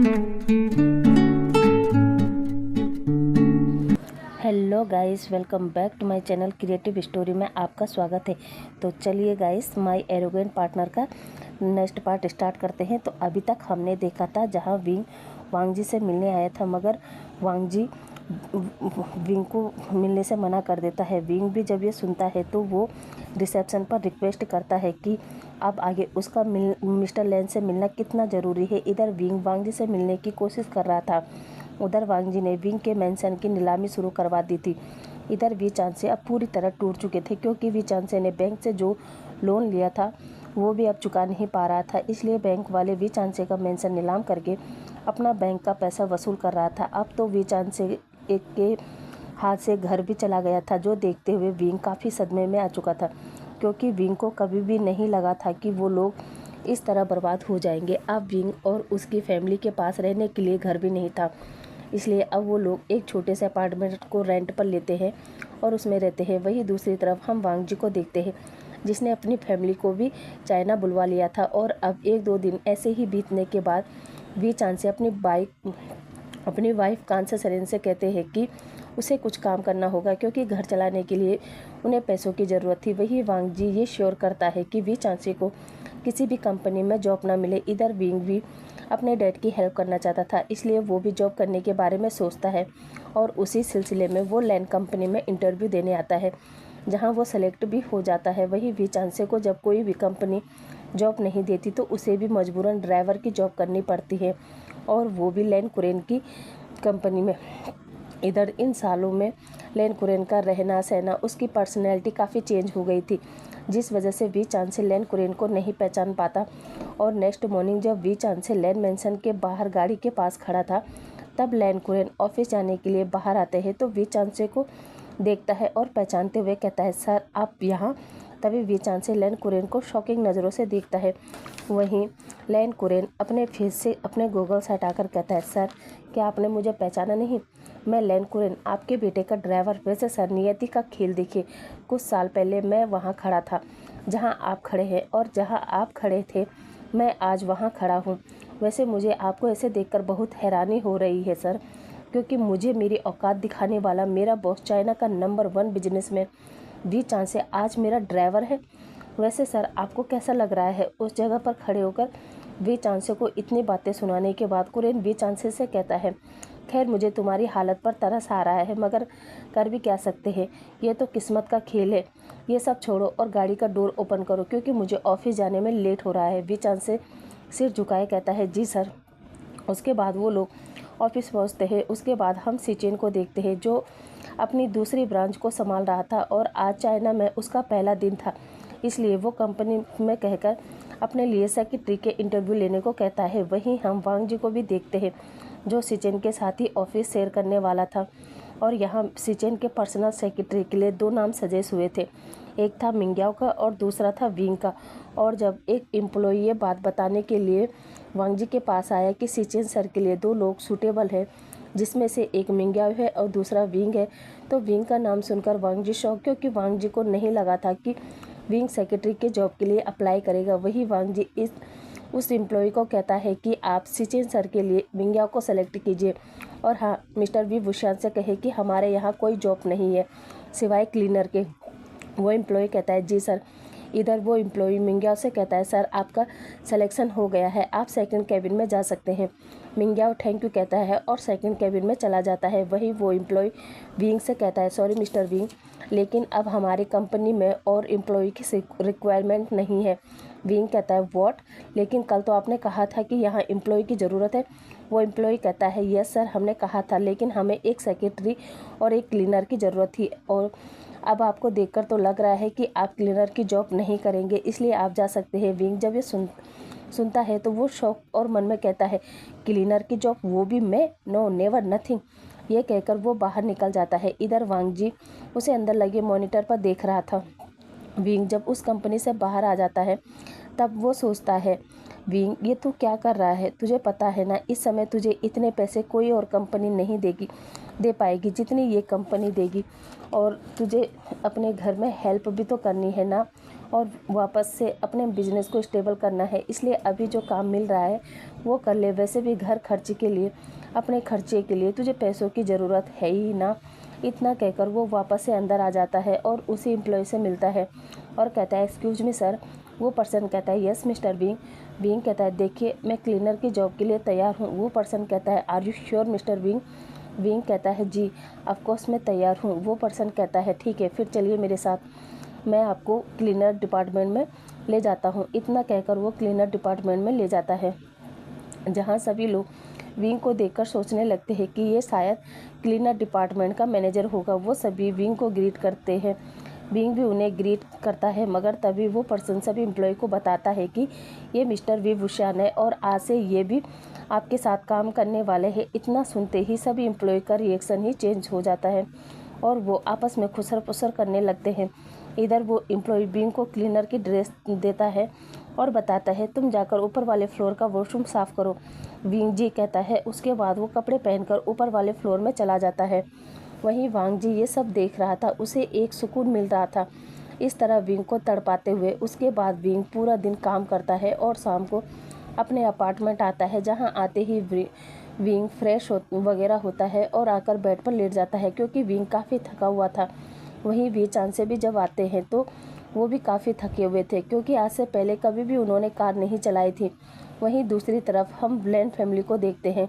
Hello guys, welcome back to my channel creative story में आपका स्वागत है। तो चलिए गाइस, माय एरोगेंट पार्टनर का नेक्स्ट पार्ट स्टार्ट करते हैं। तो अभी तक हमने देखा था जहां विंग वांग जी से मिलने आया था, मगर वांग जी विंग को मिलने से मना कर देता है। विंग भी जब ये सुनता है तो वो रिसेप्शन पर रिक्वेस्ट करता है कि अब आगे उसका मिस्टर लैन से मिलना कितना ज़रूरी है। इधर विंग वांग जी से मिलने की कोशिश कर रहा था, उधर वांग जी ने विंग के मेंशन की नीलामी शुरू करवा दी थी। इधर वी चांसे अब पूरी तरह टूट चुके थे, क्योंकि वी चांसे ने बैंक से जो लोन लिया था वो भी अब चुका नहीं पा रहा था। इसलिए बैंक वाले वी चांसे का मेंशन नीलाम करके अपना बैंक का पैसा वसूल कर रहा था। अब तो वी चांसे एक के हाथ से घर भी चला गया था, जो देखते हुए विंग काफ़ी सदमे में आ चुका था, क्योंकि विंग को कभी भी नहीं लगा था कि वो लोग इस तरह बर्बाद हो जाएंगे। अब विंग और उसकी फैमिली के पास रहने के लिए घर भी नहीं था, इसलिए अब वो लोग एक छोटे से अपार्टमेंट को रेंट पर लेते हैं और उसमें रहते हैं। वहीं दूसरी तरफ हम वांग जी को देखते हैं, जिसने अपनी फैमिली को भी चाइना बुलवा लिया था। और अब 1-2 दिन ऐसे ही बीतने के बाद वी चांद से अपनी वाइफ कांसा सरेन से कहते हैं कि उसे कुछ काम करना होगा, क्योंकि घर चलाने के लिए उन्हें पैसों की ज़रूरत थी। वही वांग जी ये श्योर करता है कि वी चांसे को किसी भी कंपनी में जॉब ना मिले। इधर विंग भी अपने डैड की हेल्प करना चाहता था, इसलिए वो भी जॉब करने के बारे में सोचता है और उसी सिलसिले में वो लैंड कंपनी में इंटरव्यू देने आता है, जहां वो सेलेक्ट भी हो जाता है। वही वी चांसे को जब कोई भी कंपनी जॉब नहीं देती तो उसे भी मजबूरन ड्राइवर की जॉब करनी पड़ती है, और वो भी लैन कुरेन की कंपनी में। इधर इन सालों में लैन कुरेन का रहना सहना, उसकी पर्सनैलिटी काफ़ी चेंज हो गई थी, जिस वजह से वी चांद से लैन कुरेन को नहीं पहचान पाता। और नेक्स्ट मॉर्निंग जब वी चांद से लैन मेंशन के बाहर गाड़ी के पास खड़ा था, तब लैन कुरेन ऑफिस जाने के लिए बाहर आते हैं। तो वी चांद से को देखता है और पहचानते हुए कहता है, सर आप यहाँ। तभी वी चांद से लैन कुरेन को शॉकिंग नज़रों से देखता है। वहीं लैन कुरेन अपने फेस से अपने गॉगल्स हटाकर कहता है, सर क्या आपने मुझे पहचाना नहीं? मैं लैन कुरेन, आपके बेटे का ड्राइवर। वैसे सर, नियति का खेल देखिए, कुछ साल पहले मैं वहाँ खड़ा था जहाँ आप खड़े हैं, और जहाँ आप खड़े थे मैं आज वहाँ खड़ा हूँ। वैसे मुझे आपको ऐसे देखकर बहुत हैरानी हो रही है सर, क्योंकि मुझे मेरी औकात दिखाने वाला मेरा बॉस चाइना का नंबर 1 बिजनेसमैन वी चांसे आज मेरा ड्राइवर है। वैसे सर आपको कैसा लग रहा है? उस जगह पर खड़े होकर वी चांसे को इतनी बातें सुनाने के बाद कुरेन वी चांसे से कहता है, खैर मुझे तुम्हारी हालत पर तरस आ रहा है, मगर कर भी क्या सकते हैं, ये तो किस्मत का खेल है। ये सब छोड़ो और गाड़ी का डोर ओपन करो, क्योंकि मुझे ऑफिस जाने में लेट हो रहा है। वी चांसे सिर झुकाए कहता है, जी सर। उसके बाद वो लोग ऑफिस पहुंचते हैं। उसके बाद हम सिचेन को देखते हैं, जो अपनी दूसरी ब्रांच को संभाल रहा था, और आज चाइना में उसका पहला दिन था, इसलिए वो कंपनी में कहकर अपने लिए सेक्रेटरी के इंटरव्यू लेने को कहता है। वहीं हम वांग जी को भी देखते हैं, जो सिचेन के साथ ही ऑफिस शेयर करने वाला था, और यहाँ सिचेन के पर्सनल सेक्रेटरी के लिए 2 नाम सजेस्ट हुए थे, एक था मिंग्याओ का और दूसरा था विंग का। और जब एक एम्प्लॉई ये बात बताने के लिए वांग जी के पास आया कि सिचेन सर के लिए 2 लोग सूटेबल हैं, जिसमें से एक मिंग्याओ है और दूसरा विंग है, तो विंग का नाम सुनकर वांग जी शॉक, क्योंकि वांग जी को नहीं लगा था कि विंग सेक्रेटरी के जॉब के लिए अप्लाई करेगा। वही वांग जी उस एम्प्लॉय को कहता है कि आप सिचेन सर के लिए मिंग्याओ को सेलेक्ट कीजिए, और हाँ, मिस्टर वी वुशान से कहे कि हमारे यहाँ कोई जॉब नहीं है सिवाय क्लीनर के। वो एम्प्लॉय कहता है, जी सर। इधर वो एम्प्लॉय मिंग्याओ से कहता है, सर आपका सिलेक्शन हो गया है, आप सेकंड कैबिन में जा सकते हैं। मिंग्याओ थैंक यू कहता है और सेकंड कैबिन में चला जाता है। वही वो एम्प्लॉय विंग से कहता है, सॉरी मिस्टर विंग, लेकिन अब हमारी कंपनी में और एम्प्लॉय की रिक्वायरमेंट नहीं है। विंग कहता है, व्हाट? लेकिन कल तो आपने कहा था कि यहाँ एम्प्लॉय की ज़रूरत है। वो एम्प्लॉय कहता है, यस सर हमने कहा था, लेकिन हमें एक सेक्रेटरी और एक क्लीनर की ज़रूरत थी, और अब आपको देखकर तो लग रहा है कि आप क्लीनर की जॉब नहीं करेंगे, इसलिए आप जा सकते हैं। विंग जब ये सुनता है तो वो शौक और मन में कहता है, क्लीनर की जॉब, वो भी मैं? No never nothing. ये कहकर वो बाहर निकल जाता है। इधर वांग जी उसे अंदर लगे मॉनिटर पर देख रहा था। विंग जब उस कंपनी से बाहर आ जाता है, तब वो सोचता है, विंग ये तू क्या कर रहा है? तुझे पता है ना, इस समय तुझे इतने पैसे कोई और कंपनी नहीं दे पाएगी जितनी ये कंपनी देगी, और तुझे अपने घर में हेल्प भी तो करनी है ना, और वापस से अपने बिजनेस को स्टेबल करना है, इसलिए अभी जो काम मिल रहा है वो कर ले। वैसे भी घर खर्चे के लिए, अपने खर्चे के लिए तुझे पैसों की ज़रूरत है ही ना। इतना कहकर वो वापस से अंदर आ जाता है और उसी एम्प्लॉय से मिलता है और कहता है एक्सक्यूज़ मी सर। वो पर्सन कहता है यस मिस्टर बीइंग। बीइंग कहता है देखिए मैं क्लीनर की जॉब के लिए तैयार हूँ। वो पर्सन कहता है are you sure mister Bing. Bing कहता है जी ऑफकोर्स मैं तैयार हूँ। वो पर्सन कहता है ठीक है फिर चलिए मेरे साथ, मैं आपको क्लीनर डिपार्टमेंट में ले जाता हूँ। इतना कहकर वो क्लीनर डिपार्टमेंट में ले जाता है, जहाँ सभी लोग विंग को देखकर सोचने लगते हैं कि ये शायद क्लीनर डिपार्टमेंट का मैनेजर होगा। वो सभी विंग को ग्रीट करते हैं, विंग भी उन्हें ग्रीट करता है, मगर तभी वो पर्सन सभी एम्प्लॉय को बताता है कि ये मिस्टर वी भूषण है और आज से ये भी आपके साथ काम करने वाले हैं। इतना सुनते ही सभी एम्प्लॉय का रिएक्शन ही चेंज हो जाता है और वो आपस में खुसर पुसर करने लगते हैं। इधर वो एम्प्लॉय विंग को क्लीनर की ड्रेस देता है और बताता है तुम जाकर ऊपर वाले फ्लोर का वॉशरूम साफ़ करो। विंग जी कहता है। उसके बाद वो कपड़े पहनकर ऊपर वाले फ्लोर में चला जाता है। वहीं वांग जी ये सब देख रहा था, उसे एक सुकून मिल रहा था इस तरह विंग को तड़पाते हुए। उसके बाद विंग पूरा दिन काम करता है और शाम को अपने अपार्टमेंट आता है, जहां आते ही विंग फ्रेश वगैरह होता है और आकर बेड पर लेट जाता है क्योंकि विंग काफ़ी थका हुआ था। वहीं वी चांद से भी जब आते हैं तो वो भी काफ़ी थके हुए थे क्योंकि आज से पहले कभी भी उन्होंने कार नहीं चलाई थी। वहीं दूसरी तरफ हम ब्लेंड फैमिली को देखते हैं,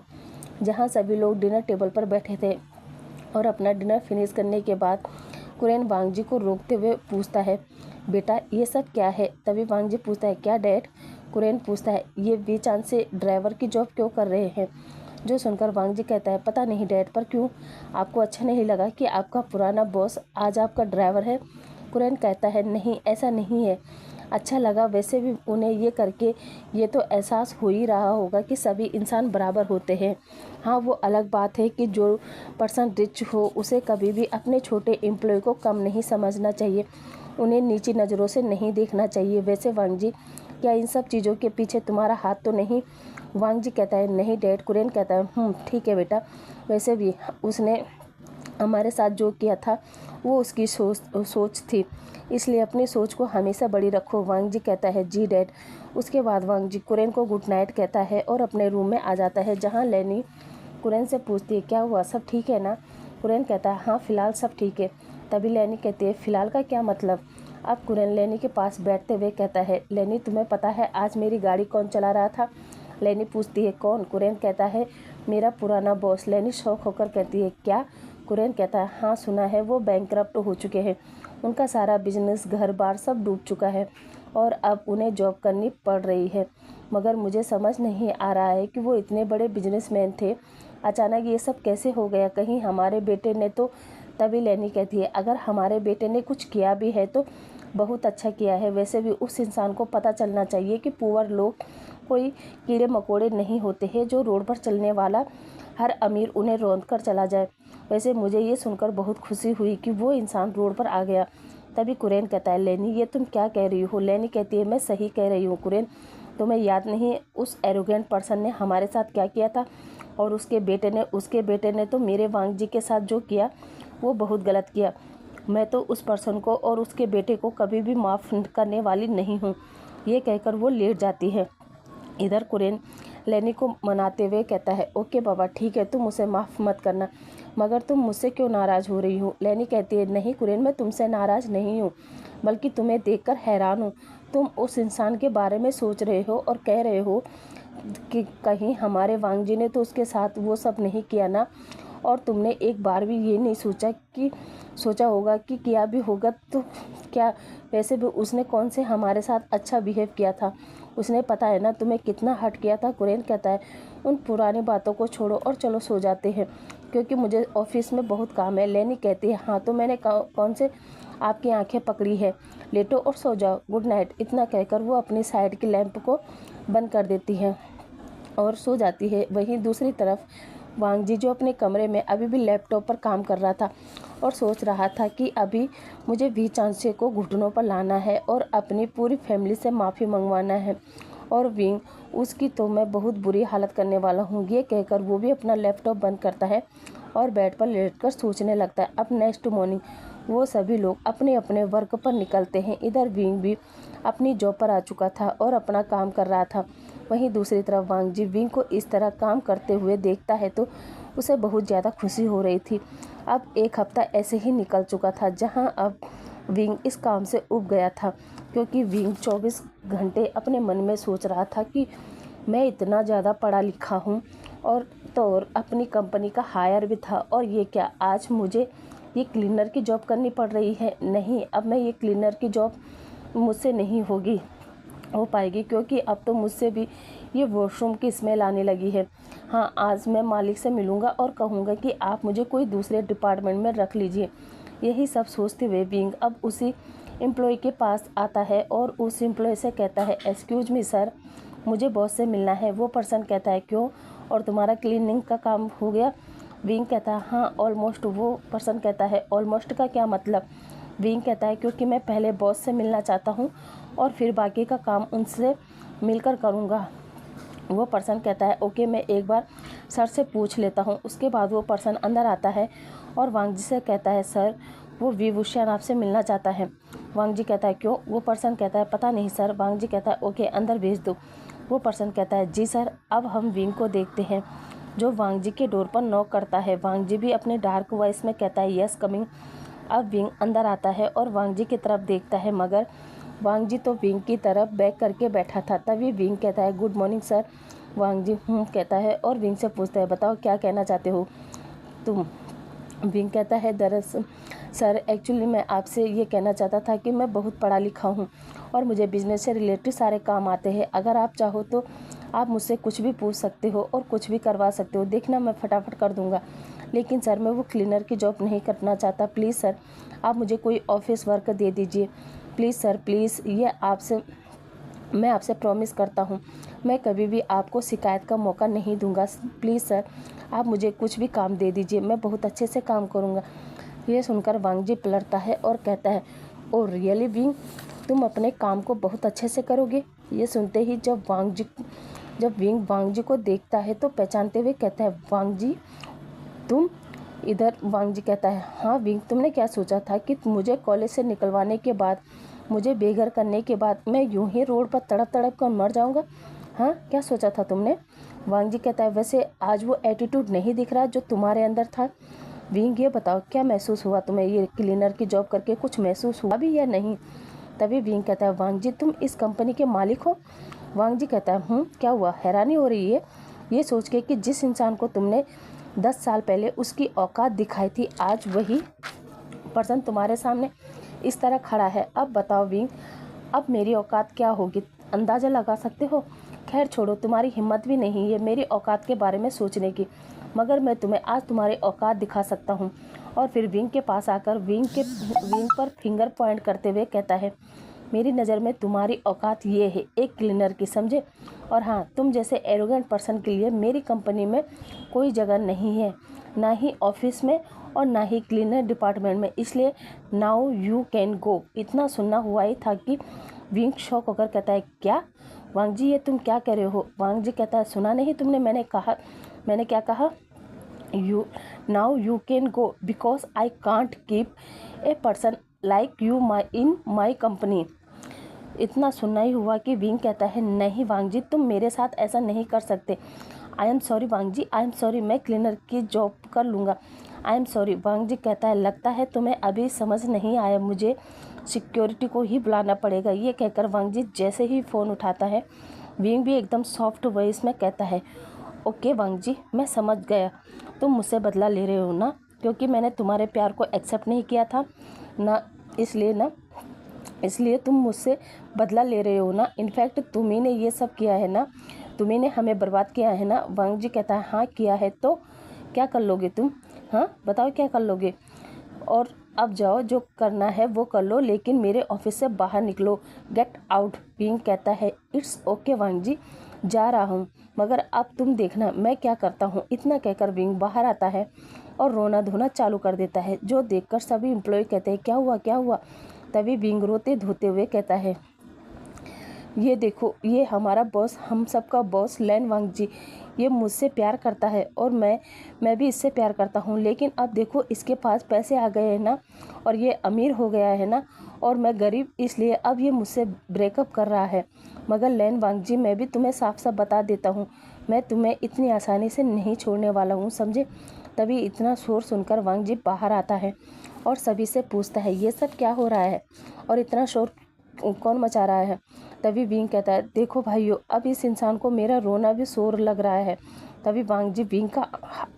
जहां सभी लोग डिनर टेबल पर बैठे थे और अपना डिनर फिनिश करने के बाद कुरेन वांग जी को रोकते हुए पूछता है बेटा ये सब क्या है। तभी वांग जी पूछता है क्या डैड। कुरेन पूछता है ये वी चांद से ड्राइवर की जॉब क्यों कर रहे हैं। जो सुनकर वांग जी कहता है पता नहीं डैड, पर क्यों, आपको अच्छा नहीं लगा कि आपका पुराना बॉस आज आपका ड्राइवर है। कुरेन कहता है नहीं ऐसा नहीं है, अच्छा लगा। वैसे भी उन्हें ये करके ये तो एहसास हो ही रहा होगा कि सभी इंसान बराबर होते हैं। हाँ वो अलग बात है कि जो पर्सन रिच हो उसे कभी भी अपने छोटे एम्प्लॉय को कम नहीं समझना चाहिए, उन्हें नीची नज़रों से नहीं देखना चाहिए। वैसे वांग जी क्या इन सब चीज़ों के पीछे तुम्हारा हाथ तो नहीं। वांग जी कहता है नहीं डैड। कुरेन कहता है ठीक है बेटा, वैसे भी उसने हमारे साथ जो किया था वो उसकी सोच थी, इसलिए अपनी सोच को हमेशा बड़ी रखो। वांग जी कहता है जी डैड। उसके बाद वांग जी कुरेन को गुड नाइट कहता है और अपने रूम में आ जाता है, जहां लेनी कुरेन से पूछती है क्या हुआ, सब ठीक है ना। कुरेन कहता है हाँ फ़िलहाल सब ठीक है। तभी लेनी कहती है फ़िलहाल का क्या मतलब। अब कुरेन लेनी के पास बैठते हुए कहता है लेनी तुम्हें पता है आज मेरी गाड़ी कौन चला रहा था। लेनी पूछती है कौन। कुरेन कहता है मेरा पुराना बॉस। लेनी शौक होकर कहती है क्या। कुरेन कहता है हाँ सुना है वो बैंकरप्ट हो चुके हैं, उनका सारा बिजनेस घर बार सब डूब चुका है और अब उन्हें जॉब करनी पड़ रही है। मगर मुझे समझ नहीं आ रहा है कि वो इतने बड़े बिजनेसमैन थे, अचानक ये सब कैसे हो गया। कहीं हमारे बेटे ने तो। तभी लेनी कहती है अगर हमारे बेटे ने कुछ किया भी है तो बहुत अच्छा किया है। वैसे भी उस इंसान को पता चलना चाहिए कि पुअर लोग कोई कीड़े मकोड़े नहीं होते हैं जो रोड पर चलने वाला हर अमीर उन्हें रौंद कर चला जाए। वैसे मुझे ये सुनकर बहुत खुशी हुई कि वो इंसान रोड पर आ गया। तभी कुरेन कहता है लेनी ये तुम क्या कह रही हो। लेनी कहती है मैं सही कह रही हूँ कुरेन, तुम्हें याद नहीं उस एरोगेंट पर्सन ने हमारे साथ क्या किया था, और उसके बेटे ने तो मेरे वांग जी के साथ जो किया वो बहुत गलत किया। मैं तो उस पर्सन को और उसके बेटे को कभी भी माफ़ करने वाली नहीं हूँ। ये कहकर वो लेट जाती है। इधर कुरेन लेनी को मनाते हुए कहता है ओके बाबा ठीक है, तुम उसे माफ़ मत करना, मगर तुम मुझसे क्यों नाराज़ हो रही हो। लेनी कहती है नहीं कुरेन मैं तुमसे नाराज़ नहीं हूँ, बल्कि तुम्हें देखकर हैरान हूँ। तुम उस इंसान के बारे में सोच रहे हो और कह रहे हो कि कहीं हमारे वांग जी ने तो उसके साथ वो सब नहीं किया ना, और तुमने एक बार भी ये नहीं सोचा होगा कि किया भी होगा तो क्या। वैसे भी उसने कौन से हमारे साथ अच्छा बिहेव किया था, उसने पता है ना तुम्हें कितना हर्ट किया था। कुरेन कहता है उन पुरानी बातों को छोड़ो और चलो सो जाते हैं क्योंकि मुझे ऑफिस में बहुत काम है। लेनी कहती है हाँ तो मैंने कौन से आपकी आंखें पकड़ी है, लेटो और सो जाओ, गुड नाइट। इतना कहकर वो अपनी साइड की लैंप को बंद कर देती है और सो जाती है। वहीं दूसरी तरफ वांग जी जो अपने कमरे में अभी भी लैपटॉप पर काम कर रहा था और सोच रहा था कि अभी मुझे वी चांसे को घुटनों पर लाना है और अपनी पूरी फैमिली से माफ़ी मंगवाना है, और विंग उसकी तो मैं बहुत बुरी हालत करने वाला हूँ। ये कहकर वो भी अपना लैपटॉप बंद करता है और बेड पर लेटकर सोचने लगता है। अब नेक्स्ट मॉर्निंग वो सभी लोग अपने अपने वर्क पर निकलते हैं। इधर विंग भी अपनी जॉब पर आ चुका था और अपना काम कर रहा था। वहीं दूसरी तरफ वांग जी विंग को इस तरह काम करते हुए देखता है तो उसे बहुत ज़्यादा खुशी हो रही थी। अब एक हफ्ता ऐसे ही निकल चुका था जहां अब विंग इस काम से ऊब गया था, क्योंकि विंग 24 घंटे अपने मन में सोच रहा था कि मैं इतना ज़्यादा पढ़ा लिखा हूँ और अपनी कंपनी का हायर भी था, और ये क्या आज मुझे ये क्लीनर की जॉब करनी पड़ रही है। नहीं, अब मैं ये क्लीनर की जॉब मुझसे नहीं हो पाएगी, क्योंकि अब तो मुझसे भी ये वॉशरूम की स्मेल आने लगी है। हाँ, आज मैं मालिक से मिलूँगा और कहूँगा कि आप मुझे कोई दूसरे डिपार्टमेंट में रख लीजिए। यही सब सोचते हुए विंग अब उसी एम्प्लॉय के पास आता है और उस एम्प्लॉय से कहता है, एक्सक्यूज मी सर, मुझे बॉस से मिलना है। वो पर्सन कहता है, क्यों, और तुम्हारा क्लीनिंग का काम हो गया? विंग कहता है, हाँ ऑलमोस्ट। वो पर्सन कहता है, ऑलमोस्ट का क्या मतलब? विंग कहता है, क्योंकि मैं पहले बॉस से मिलना चाहता हूँ और फिर बाकी का काम उनसे मिलकर करूँगा। वो पर्सन कहता है, ओके, मैं एक बार सर से पूछ लेता हूँ। उसके बाद वो पर्सन अंदर आता है और वांग जी से कहता है, सर वो विभूषण आपसे मिलना चाहता है। वांग जी कहता है, क्यों? वो पर्सन कहता है, पता नहीं सर। वांग जी कहता है, ओके, अंदर भेज दो। वो पर्सन कहता है, जी सर। अब हम विंग को देखते हैं जो वांग जी के डोर पर नॉक करता है। वांग जी भी अपने डार्क वॉइस में कहता है, यस कमिंग। अब विंग अंदर आता है और वांग जी की तरफ देखता है, मगर वांग जी तो विंग की तरफ बैक करके बैठा था। तभी विंग कहता है, गुड मॉर्निंग सर। वांग जी कहता है और विंग से पूछता है, बताओ क्या कहना चाहते हो तुम? विंग कहता है, दरअसल सर एक्चुअली मैं आपसे ये कहना चाहता था कि मैं बहुत पढ़ा लिखा हूँ और मुझे बिजनेस से रिलेटेड सारे काम आते हैं। अगर आप चाहो तो आप मुझसे कुछ भी पूछ सकते हो और कुछ भी करवा सकते हो, देखना मैं फटाफट कर दूँगा। लेकिन सर मैं वो क्लीनर की जॉब नहीं करना चाहता। प्लीज़ सर आप मुझे कोई ऑफिस वर्क दे दीजिए। प्लीज़ सर प्लीज़, ये मैं आपसे प्रॉमिस करता हूँ मैं कभी भी आपको शिकायत का मौका नहीं दूंगा। प्लीज़ सर आप मुझे कुछ भी काम दे दीजिए, मैं बहुत अच्छे से काम करूँगा। ये सुनकर वांग जी पलटता है और कहता है, ओ रियली विंग, तुम अपने काम को बहुत अच्छे से करोगे? ये सुनते ही जब विंग वांग जी को देखता है तो पहचानते हुए कहता है, वांग जी तुम इधर? वांग जी कहता है, हाँ विंग, तुमने क्या सोचा था कि मुझे कॉलेज से निकलवाने के बाद, मुझे बेघर करने के बाद मैं यूं ही रोड पर तड़प तड़प कर मर जाऊंगा? हाँ, क्या सोचा था तुमने? वांग जी कहता है, वैसे आज वो एटीट्यूड नहीं दिख रहा जो तुम्हारे अंदर था। विंग ये बताओ क्या महसूस हुआ तुम्हें? ये क्लीनर की जॉब करके कुछ महसूस हुआ भी या नहीं? तभी विंग कहता है, वांग जी तुम इस कंपनी के मालिक हो? वांग जी कहता है, क्या हुआ? हैरानी हो रही है ये सोच के कि जिस इंसान को तुमने 10 साल पहले उसकी औकात दिखाई थी, आज वही पर्सन तुम्हारे सामने इस तरह खड़ा है। अब बताओ विंग, अब मेरी औकात क्या होगी? अंदाज़ा लगा सकते हो? खैर छोड़ो, तुम्हारी हिम्मत भी नहीं है मेरी औकात के बारे में सोचने की, मगर मैं तुम्हें आज तुम्हारी औकात दिखा सकता हूँ। और फिर विंग के पास आकर विंग पर फिंगर पॉइंट करते हुए कहता है, मेरी नज़र में तुम्हारी औकात ये है, एक क्लीनर की, समझे? और हाँ, तुम जैसे एरोगेंट पर्सन के लिए मेरी कंपनी में कोई जगह नहीं है, ना ही ऑफिस में और ना ही क्लीनर डिपार्टमेंट में, इसलिए नाउ यू कैन गो। इतना सुनना हुआ ही था कि विंग शॉक होकर कहता है, क्या? वांग जी ये तुम क्या कह रहे हो? वांग जी कहता है, सुना नहीं तुमने? मैंने क्या कहा? Now you can go because I can't keep a person like you in my company. इतना सुनना ही हुआ कि विंग कहता है, नहीं वांग जी तुम मेरे साथ ऐसा नहीं कर सकते। I am sorry Wang ji, I am sorry, मैं क्लीनर की जॉब कर लूँगा। आई एम सॉरी। वांग जी कहता है, लगता है तुम्हें अभी समझ नहीं आया, मुझे सिक्योरिटी को ही बुलाना पड़ेगा। ये कहकर वांग जी जैसे ही फ़ोन उठाता है, विंग भी एकदम सॉफ्ट वॉइस में कहता है, ओके वांग जी मैं समझ गया, तुम मुझसे बदला ले रहे हो ना, क्योंकि मैंने तुम्हारे प्यार को एक्सेप्ट नहीं किया था ना, इसलिए तुम मुझसे बदला ले रहे हो ना। इनफैक्ट तुम्ही ने ये सब किया है ना, तुम्ही ने हमें बर्बाद किया है ना। वांग जी कहता है, हाँ किया है, तो क्या कर लोगे तुम? हाँ बताओ क्या कर लोगे? और अब जाओ, जो करना है वो कर लो, लेकिन मेरे ऑफिस से बाहर निकलो, गेट आउट। विंग कहता है, इट्स ओके वांग जी, जा रहा हूँ, मगर अब तुम देखना मैं क्या करता हूँ। इतना कहकर विंग बाहर आता है और रोना धोना चालू कर देता है, जो देखकर सभी एम्प्लॉय कहते हैं, क्या हुआ क्या हुआ? तभी विंग रोते धोते हुए कहता है, ये देखो, ये हमारा बॉस, हम सबका बॉस लैन वांगजी, ये मुझसे प्यार करता है और मैं भी इससे प्यार करता हूँ। लेकिन अब देखो, इसके पास पैसे आ गए हैं ना, और ये अमीर हो गया है ना, और मैं गरीब, इसलिए अब ये मुझसे ब्रेकअप कर रहा है। मगर लैन वांगजी, मैं भी तुम्हें साफ साफ बता देता हूँ, मैं तुम्हें इतनी आसानी से नहीं छोड़ने वाला हूँ, समझे। तभी इतना शोर सुनकर वांगजी बाहर आता है और सभी से पूछता है, ये सब क्या हो रहा है और इतना शोर कौन मचा रहा है। तभी विंग कहता है, देखो भाइयों, अब इस इंसान को मेरा रोना भी शोर लग रहा है। तभी वांगजी विंग का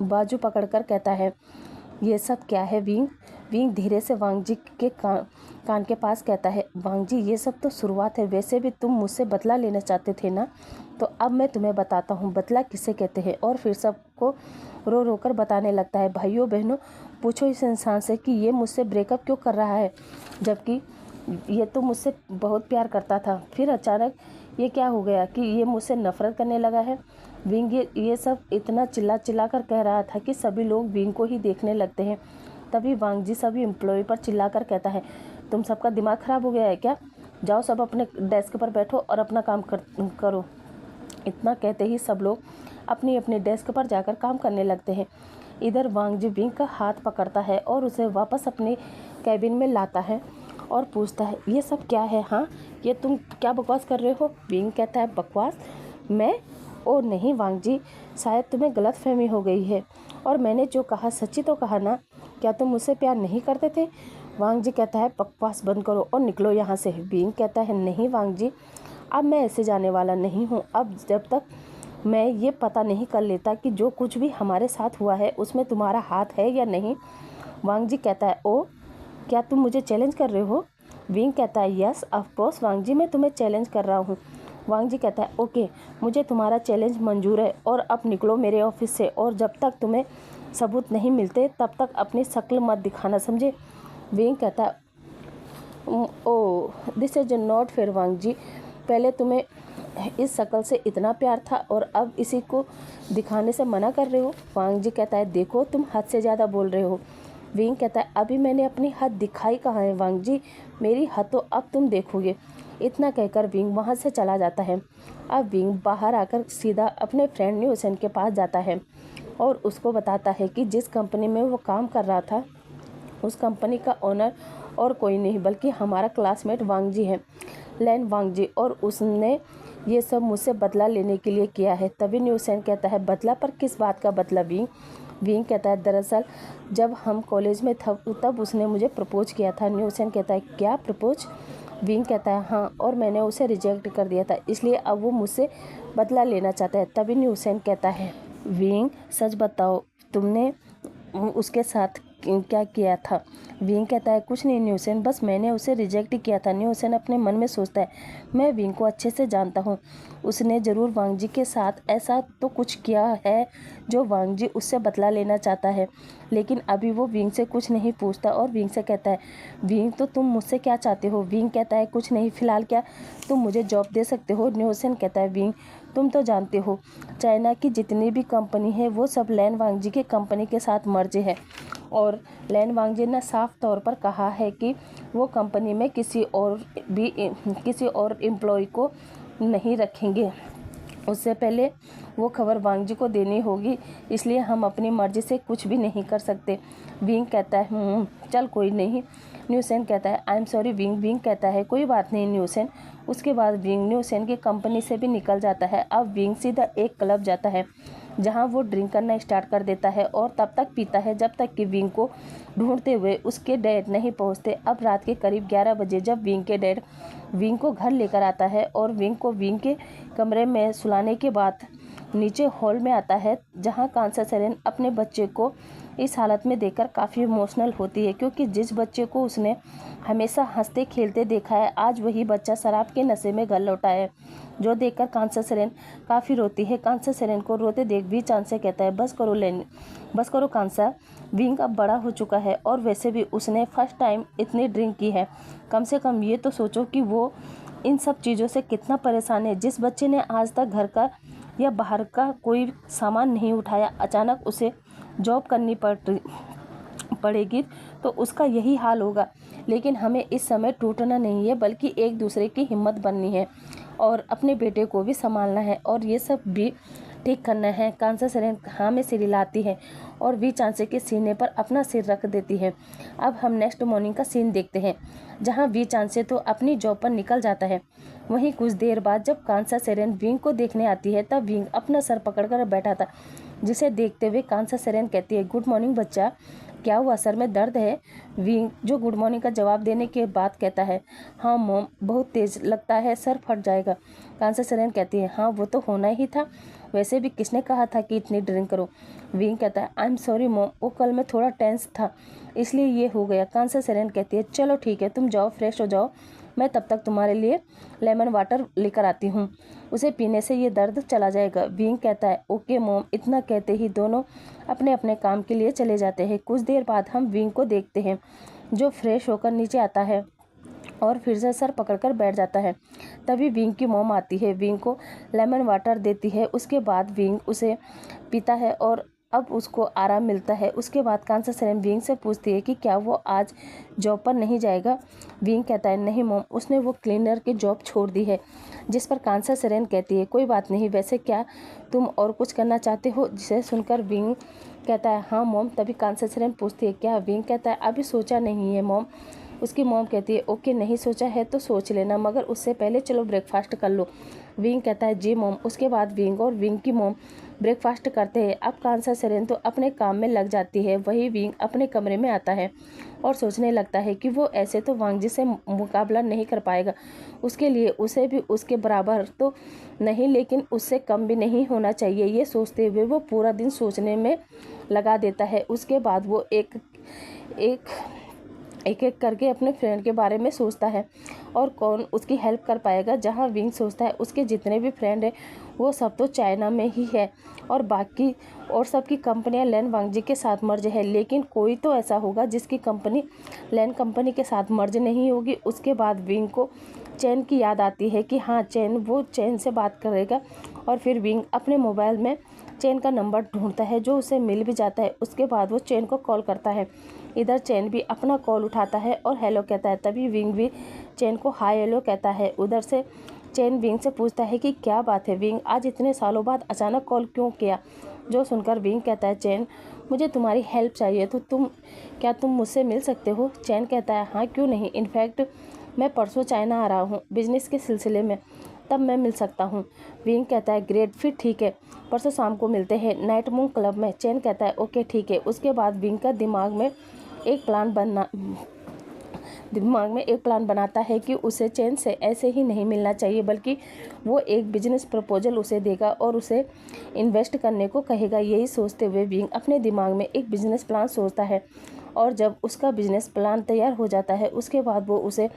बाजू पकड़कर कहता है, ये सब क्या है विंग। विंग धीरे से वांगजी के कान के पास कहता है, वांगजी, ये सब तो शुरुआत है। वैसे भी तुम मुझसे बदला लेना चाहते थे ना, तो अब मैं तुम्हें बताता हूँ बदला किसे कहते हैं। और फिर सबको रो रो कर बताने लगता है, भाइयों बहनों, पूछो इस इंसान से कि ये मुझसे ब्रेकअप क्यों कर रहा है, जबकि ये तो मुझसे बहुत प्यार करता था। फिर अचानक ये क्या हो गया कि ये मुझसे नफ़रत करने लगा है। विंग ये सब इतना चिल्ला कर कह रहा था कि सभी लोग विंग को ही देखने लगते हैं। तभी वांगजी सभी एम्प्लॉय पर चिल्लाकर कहता है, तुम सबका दिमाग ख़राब हो गया है क्या, जाओ सब अपने डेस्क पर बैठो और अपना काम करो। इतना कहते ही सब लोग अपनी अपनी डेस्क पर जाकर काम करने लगते हैं। इधर वांगजी विंग का हाथ पकड़ता है और उसे वापस अपने कैबिन में लाता है और पूछता है, ये सब क्या है, हाँ ये तुम क्या बकवास कर रहे हो। विंग कहता है, बकवास मैं, ओ नहीं वांगजी, शायद तुम्हें गलतफहमी हो गई है, और मैंने जो कहा सच्ची तो कहा ना, क्या तुम मुझसे प्यार नहीं करते थे। वांगजी कहता है, बकवास बंद करो और निकलो यहाँ से। विंग कहता है, नहीं वांगजी, अब मैं ऐसे जाने वाला नहीं हूँ। अब जब तक मैं ये पता नहीं कर लेता कि जो कुछ भी हमारे साथ हुआ है उसमें तुम्हारा हाथ है या नहीं। वांगजी कहता है, ओ क्या तुम मुझे चैलेंज कर रहे हो। विंग कहता है, यस ऑफ कोर्स वांगजी, मैं तुम्हें चैलेंज कर रहा हूँ। वांगजी कहता है, ओके, मुझे तुम्हारा चैलेंज मंजूर है, और अब निकलो मेरे ऑफिस से, और जब तक तुम्हें सबूत नहीं मिलते तब तक अपनी शक्ल मत दिखाना, समझे। विंग कहता है, ओ दिस इज नॉट फेयर वांगजी, पहले तुम्हें इस शक्ल से इतना प्यार था और अब इसी को दिखाने से मना कर रहे हो। वांगजी कहता है, देखो तुम हद से ज़्यादा बोल रहे हो। विंग कहता है, अभी मैंने अपनी हद दिखाई कहाँ है वांगजी, मेरी हद तो अब तुम देखोगे। इतना कहकर विंग वहाँ से चला जाता है। अब विंग बाहर आकर सीधा अपने फ्रेंड न्यूसेन के पास जाता है और उसको बताता है कि जिस कंपनी में वो काम कर रहा था उस कंपनी का ओनर और कोई नहीं बल्कि हमारा क्लासमेट वांगजी है, लैन वांगजी, और उसने ये सब मुझसे बदला लेने के लिए किया है। तभी न्यूसेन कहता है, बदला, पर किस बात का बदला विंग। विंग कहता है, दरअसल जब हम कॉलेज में तब उसने मुझे प्रपोज किया था। न्यूसेन कहता है, क्या प्रपोज। विंग कहता है, हाँ, और मैंने उसे रिजेक्ट कर दिया था, इसलिए अब वो मुझसे बदला लेना चाहता है। तभी न्यूसेन कहता है, विंग सच बताओ, तुमने उसके साथ क्या किया था। विंग कहता है, कुछ नहीं न्यूसेन, बस मैंने उसे रिजेक्ट किया था। न्यूसेन अपने मन में सोचता है, मैं विंग को अच्छे से जानता हूँ, उसने ज़रूर वांगजी के साथ ऐसा तो कुछ किया है जो वांगजी उससे बदला लेना चाहता है। लेकिन अभी वो विंग से कुछ नहीं पूछता और विंग से कहता है, विंग तो तुम मुझसे क्या चाहते हो। विंग कहता है, कुछ नहीं, फ़िलहाल क्या तुम मुझे जॉब दे सकते हो। न्यूसेन कहता है, विंग तुम तो जानते हो चाइना की जितनी भी कंपनी है वो सब लैन वांगजी के कंपनी के साथ मर्ज है, और लैन वांगजी ने साफ तौर पर कहा है कि वो कंपनी में किसी और एम्प्लॉय को नहीं रखेंगे। उससे पहले वो खबर वांगजी को देनी होगी, इसलिए हम अपनी मर्जी से कुछ भी नहीं कर सकते। विंग कहता है, चल कोई नहीं। न्यूसेन कहता है, आई एम सॉरी विंग। विंग कहता है, कोई बात नहीं न्यूसेन। उसके बाद विंग न्यूसेन की कंपनी से भी निकल जाता है। अब विंग सीधा एक क्लब जाता है जहां वो ड्रिंक करना स्टार्ट कर देता है और तब तक पीता है जब तक कि विंग को ढूंढते हुए उसके डैड नहीं पहुंचते। अब रात के करीब 11 बजे जब विंग के डैड विंग को घर लेकर आता है और विंग को विंग के कमरे में सुलाने के बाद नीचे हॉल में आता है, जहां कांसा सेरेन अपने बच्चे को इस हालत में देखकर काफ़ी इमोशनल होती है, क्योंकि जिस बच्चे को उसने हमेशा हंसते खेलते देखा है आज वही बच्चा शराब के नशे में घर लौटा है, जो देखकर कांसा सेरेन काफ़ी रोती है। कांसा सेरेन को रोते देख भी चांद से कहता है, बस करो कांसा, विंग अब बड़ा हो चुका है और वैसे भी उसने फर्स्ट टाइम इतनी ड्रिंक की है। कम से कम ये तो सोचो कि वो इन सब चीज़ों से कितना परेशान है। जिस बच्चे ने आज तक घर का या बाहर का कोई सामान नहीं उठाया, अचानक उसे जॉब करनी पड़ेगी तो उसका यही हाल होगा। लेकिन हमें इस समय टूटना नहीं है, बल्कि एक दूसरे की हिम्मत बननी है और अपने बेटे को भी संभालना है और ये सब भी ठीक करना है। कांसा सेरेन हाँ में सिर हिलाती है और वी चांसे के सीने पर अपना सिर रख देती है। अब हम नेक्स्ट मॉर्निंग का सीन देखते हैं, जहाँ वी चांसे तो अपनी जॉब पर निकल जाता है। वहीं कुछ देर बाद जब कांसा सेरेन विंग को देखने आती है, तब विंग अपना सर पकड़कर बैठा था, जिसे देखते हुए कांसा सेरेन कहती है, गुड मॉर्निंग बच्चा, क्या हुआ, सर में दर्द है? विंग जो गुड मॉर्निंग का जवाब देने के बाद कहता है, हाँ मॉम, बहुत तेज लगता है, सर फट जाएगा। कांसा सेरेन कहती है, हाँ वो तो होना ही था, वैसे भी किसने कहा था कि इतनी ड्रिंक करो? विंग कहता है, आई एम सॉरी मॉम, वो कल मैं थोड़ा टेंस था इसलिए ये हो गया। कांसा सेरेन कहती है, चलो ठीक है, तुम जाओ फ्रेश हो जाओ, मैं तब तक तुम्हारे लिए लेमन वाटर लेकर आती हूँ, उसे पीने से ये दर्द चला जाएगा। विंग कहता है, ओके मॉम। इतना कहते ही दोनों अपने अपने काम के लिए चले जाते हैं। कुछ देर बाद हम विंग को देखते हैं, जो फ्रेश होकर नीचे आता है और फिर से सर पकड़कर बैठ जाता है। तभी विंग की मॉम आती है, विंग को लेमन वाटर देती है। उसके बाद विंग उसे पीता है और अब उसको आराम मिलता है। उसके बाद कांसा सेरेन विंग से पूछती है कि क्या वो आज जॉब पर नहीं जाएगा। विंग कहता है, नहीं मॉम, उसने वो क्लीनर की जॉब छोड़ दी है। जिस पर कांसा सेरेन कहती है, कोई बात नहीं, वैसे क्या तुम और कुछ करना चाहते हो? जिसे सुनकर विंग कहता है, हाँ मॉम। तभी कांसा सेरेन पूछती है, क्या? विंग कहता है, अभी सोचा नहीं है मॉम। उसकी मॉम कहती है, ओके, नहीं सोचा है तो सोच लेना, मगर उससे पहले चलो ब्रेकफास्ट कर लो। विंग कहता है, जी मॉम। उसके बाद विंग और विंग की मॉम ब्रेकफास्ट करते हैं। अब कांसा सेरेन तो अपने काम में लग जाती है। वही विंग अपने कमरे में आता है और सोचने लगता है कि वो ऐसे तो वांगजी से मुकाबला नहीं कर पाएगा, उसके लिए उसे भी उसके बराबर तो नहीं, लेकिन उससे कम भी नहीं होना चाहिए। ये सोचते हुए वो पूरा दिन सोचने में लगा देता है। उसके बाद वो एक एक करके अपने फ्रेंड के बारे में सोचता है और कौन उसकी हेल्प कर पाएगा। जहाँ विंग सोचता है उसके जितने भी फ्रेंड हैं वो सब तो चाइना में ही है और बाकी और सबकी कंपनियां लैन वांगजी के साथ मर्ज है, लेकिन कोई तो ऐसा होगा जिसकी कंपनी लैन कंपनी के साथ मर्ज नहीं होगी। उसके बाद विंग को चैन की याद आती है कि हाँ चैन, वो चैन से बात करेगा और फिर विंग अपने मोबाइल में चैन का नंबर ढूंढता है, जो उसे मिल भी जाता है। उसके बाद वो चैन को कॉल करता है। इधर चैन भी अपना कॉल उठाता है और हेलो कहता है। तभी विंग भी चैन को हाय हेलो कहता है। उधर से चैन विंग से पूछता है कि क्या बात है विंग, आज इतने सालों बाद अचानक कॉल क्यों किया? जो सुनकर विंग कहता है, चैन, मुझे तुम्हारी हेल्प चाहिए, तो तुम मुझसे मिल सकते हो? चैन कहता है, हाँ क्यों नहीं, इनफैक्ट मैं परसों चाइना आ रहा हूँ बिजनेस के सिलसिले में, तब मैं मिल सकता हूँ। विंग कहता है, ग्रेट, फिर ठीक है, परसों शाम को मिलते हैं नाइट मून क्लब में। चैन कहता है, ओके ठीक है। उसके बाद विंग का दिमाग में एक प्लान बनाता है कि उसे चैन से ऐसे ही नहीं मिलना चाहिए, बल्कि वो एक बिजनेस प्रपोजल उसे देगा और उसे इन्वेस्ट करने को कहेगा। यही सोचते हुए विंग अपने दिमाग में एक बिजनेस प्लान सोचता है और जब उसका बिजनेस प्लान तैयार हो जाता है, उसके बाद वो उसे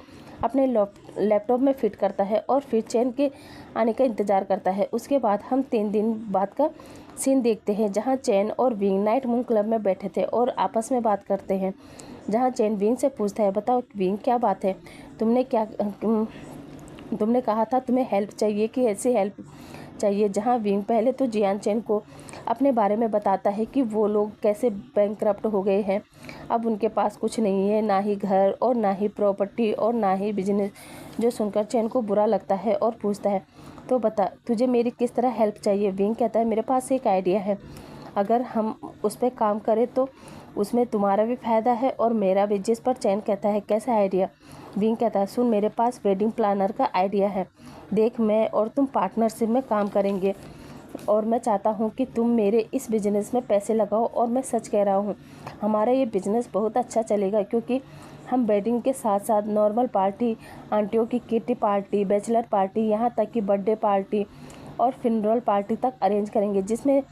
अपने लैपटॉप में फिट करता है और फिर चैन के आने का इंतज़ार करता है। उसके बाद हम 3 दिन बाद का सीन देखते हैं, जहां चैन और विंग नाइट मून क्लब में बैठे थे और आपस में बात करते हैं। जहां चैन विंग से पूछता है, बताओ विंग, क्या बात है, तुमने कहा था तुम्हें हेल्प चाहिए कि ऐसी हेल्प चाहिए? जहां विंग पहले तो जियान चैन को अपने बारे में बताता है कि वो लोग कैसे बैंकरप्ट हो गए हैं, अब उनके पास कुछ नहीं है, ना ही घर और ना ही प्रॉपर्टी और ना ही बिजनेस। जो सुनकर चैन को बुरा लगता है और पूछता है, तो बता तुझे मेरी किस तरह हेल्प चाहिए? विंग कहता है, मेरे पास एक आइडिया है, अगर हम उस पर काम करें तो उसमें तुम्हारा भी फ़ायदा है और मेरा भी। जिस पर चैन कहता है, कैसा आइडिया? विंग कहता है, सुन, मेरे पास वेडिंग प्लानर का आइडिया है। देख, मैं और तुम पार्टनरशिप में काम करेंगे और मैं चाहता हूँ कि तुम मेरे इस बिज़नेस में पैसे लगाओ। और मैं सच कह रहा हूँ, हमारा ये बिज़नेस बहुत अच्छा चलेगा, क्योंकि हम वेडिंग के साथ साथ नॉर्मल पार्टी, आंटियों की किटी पार्टी, बैचलर पार्टी, यहाँ तक कि बर्थडे पार्टी और फिनरल पार्टी तक अरेंज करेंगे, जिसमें